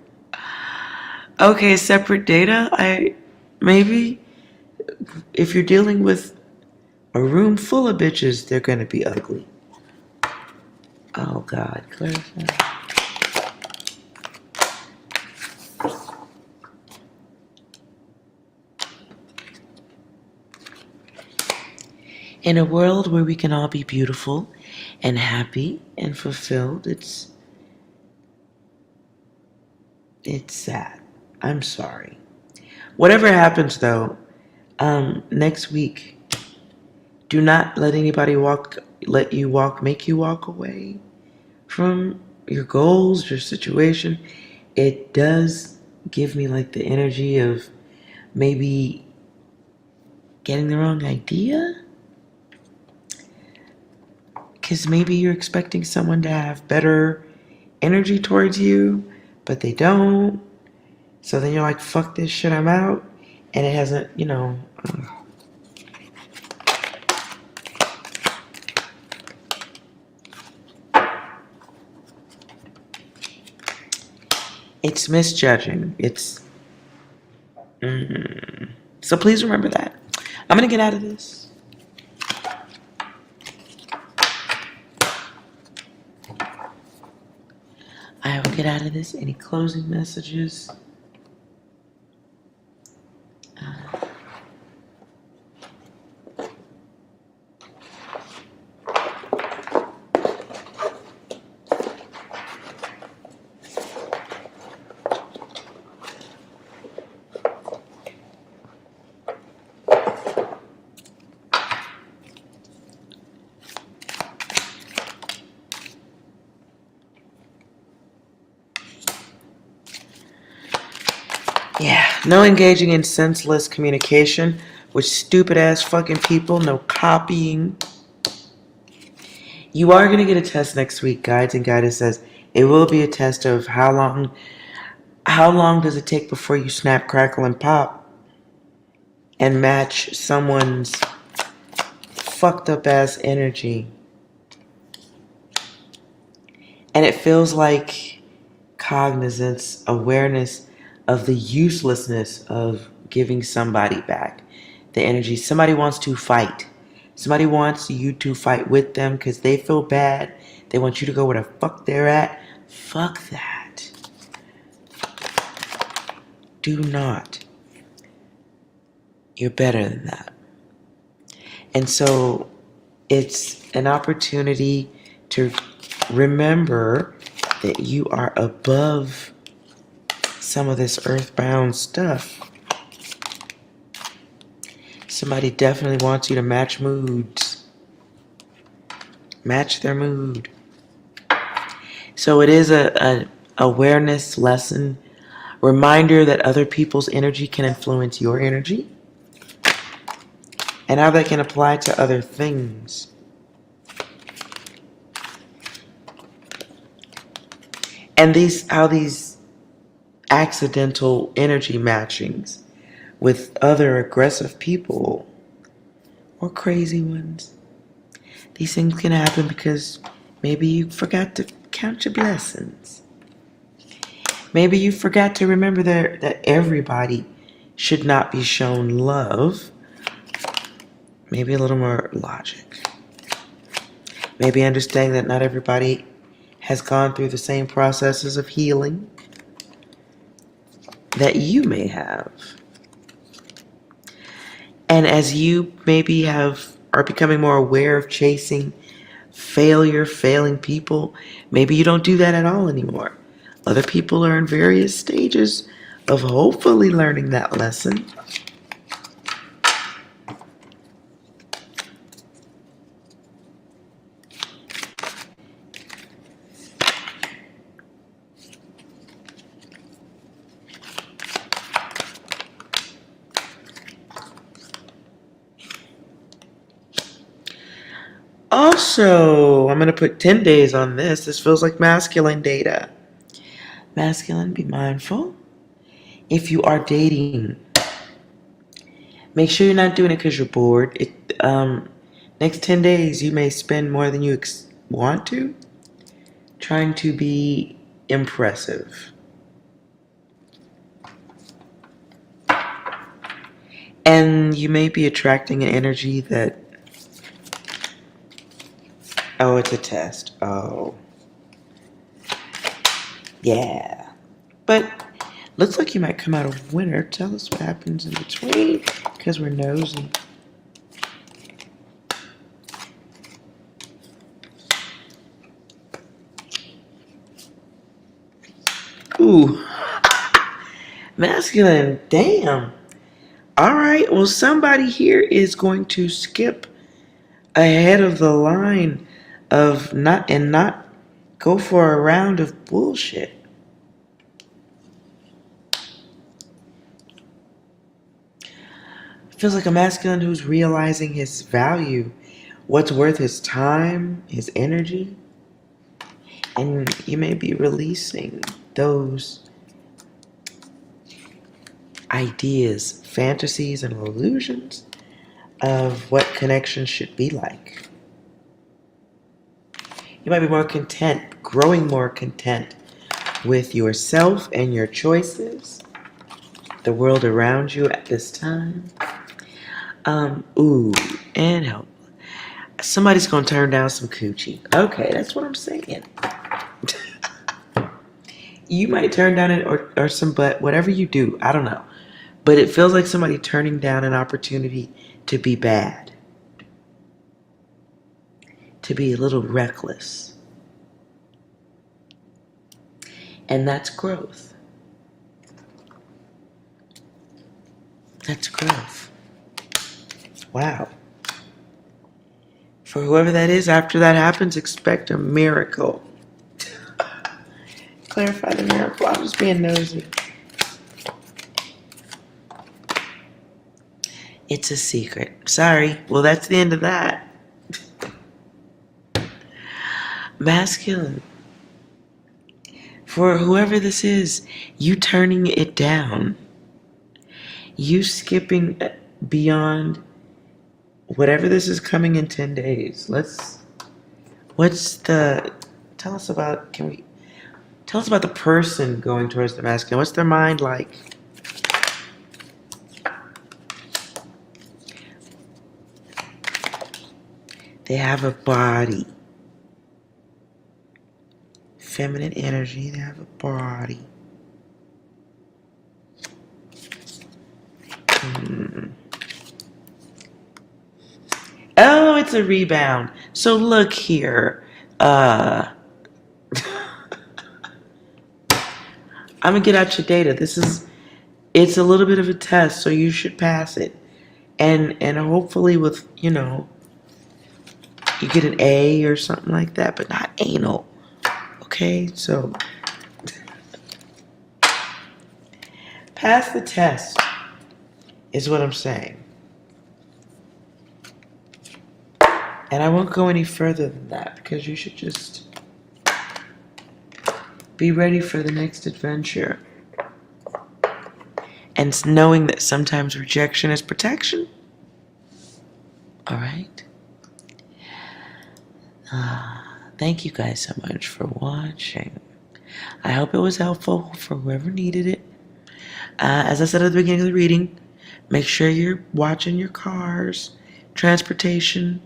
Okay, separate data. Maybe if you're dealing with a room full of bitches, they're gonna be ugly. Oh God, clarify. In a world where we can all be beautiful and happy and fulfilled, it's sad. I'm sorry. Whatever happens though, next week, do not let anybody make you walk away from your goals, your situation. It does give me like the energy of maybe getting the wrong idea. Because maybe you're expecting someone to have better energy towards you, but they don't. So then you're like, fuck this shit, I'm out. And it hasn't, it's misjudging. So please remember that. I'm going to get out of this. I will get out of this. Any closing messages? Yeah, no engaging in senseless communication with stupid ass fucking people, no copying. You are going to get a test next week. Guides and Guidance says it will be a test of how long does it take before you snap, crackle, and pop and match someone's fucked up ass energy. And it feels like cognizance, awareness of the uselessness of giving somebody back the energy. Somebody wants to fight. Somebody wants you to fight with them because they feel bad. They want you to go where the fuck they're at. Fuck that. Do not. You're better than that. And so it's an opportunity to remember that you are above some of this earthbound stuff. Somebody definitely wants you to match moods. Match their mood. So it is a awareness lesson. Reminder that other people's energy can influence your energy. And how that can apply to other things. And how these accidental energy matchings with other aggressive people or crazy ones. These things can happen because maybe you forgot to count your blessings. Maybe you forgot to remember that everybody should not be shown love. Maybe a little more logic. Maybe understanding that not everybody has gone through the same processes of healing that you may have. And as you maybe are becoming more aware of chasing failing people, maybe you don't do that at all anymore. Other people are in various stages of hopefully learning that lesson. Also, I'm going to put 10 days on this. This feels like masculine data. Masculine, be mindful. If you are dating, make sure you're not doing it because you're bored. Next 10 days, you may spend more than you want to trying to be impressive. And you may be attracting an energy that, oh, it's a test. Oh. Yeah. But looks like you might come out a winner. Tell us what happens in between, because we're nosy. Ooh. Masculine. Damn. All right. Well, somebody here is going to skip ahead of the line of not go for a round of bullshit. Feels like a masculine who's realizing his value, what's worth his time, his energy. And you may be releasing those ideas, fantasies, and illusions of what connection should be like. You might be more content, growing more content with yourself and your choices, the world around you at this time. And help. Somebody's gonna turn down some coochie. Okay, that's what I'm saying. You might turn down it or some butt, whatever you do, I don't know. But it feels like somebody turning down an opportunity to be bad. To be a little reckless. And that's growth. That's growth. Wow. For whoever that is, after that happens, expect a miracle. Clarify the miracle. I'm just being nosy. It's a secret. Sorry. Well, that's the end of that. Masculine. For whoever this is, you turning it down. You skipping beyond whatever this is coming in 10 days. Tell us about the person going towards the masculine. What's their mind like? They have a body. Feminine energy, they have a body. Oh, it's a rebound. So look here. I'm gonna get out your data. It's a little bit of a test, so you should pass it. And hopefully with, you get an A or something like that, but not anal. Okay, so pass the test is what I'm saying. And I won't go any further than that because you should just be ready for the next adventure. And knowing that sometimes rejection is protection. All right. Thank you guys so much for watching. I hope it was helpful for whoever needed it. As I said at the beginning of the reading, make sure you're watching your cars, transportation.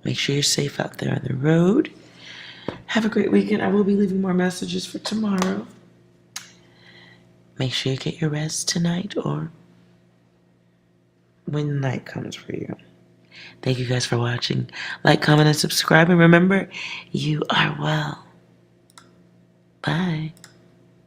Make sure you're safe out there on the road. Have a great weekend. I will be leaving more messages for tomorrow. Make sure you get your rest tonight or when the night comes for you. Thank you guys for watching. Like, comment, and subscribe. And remember, you are well. Bye.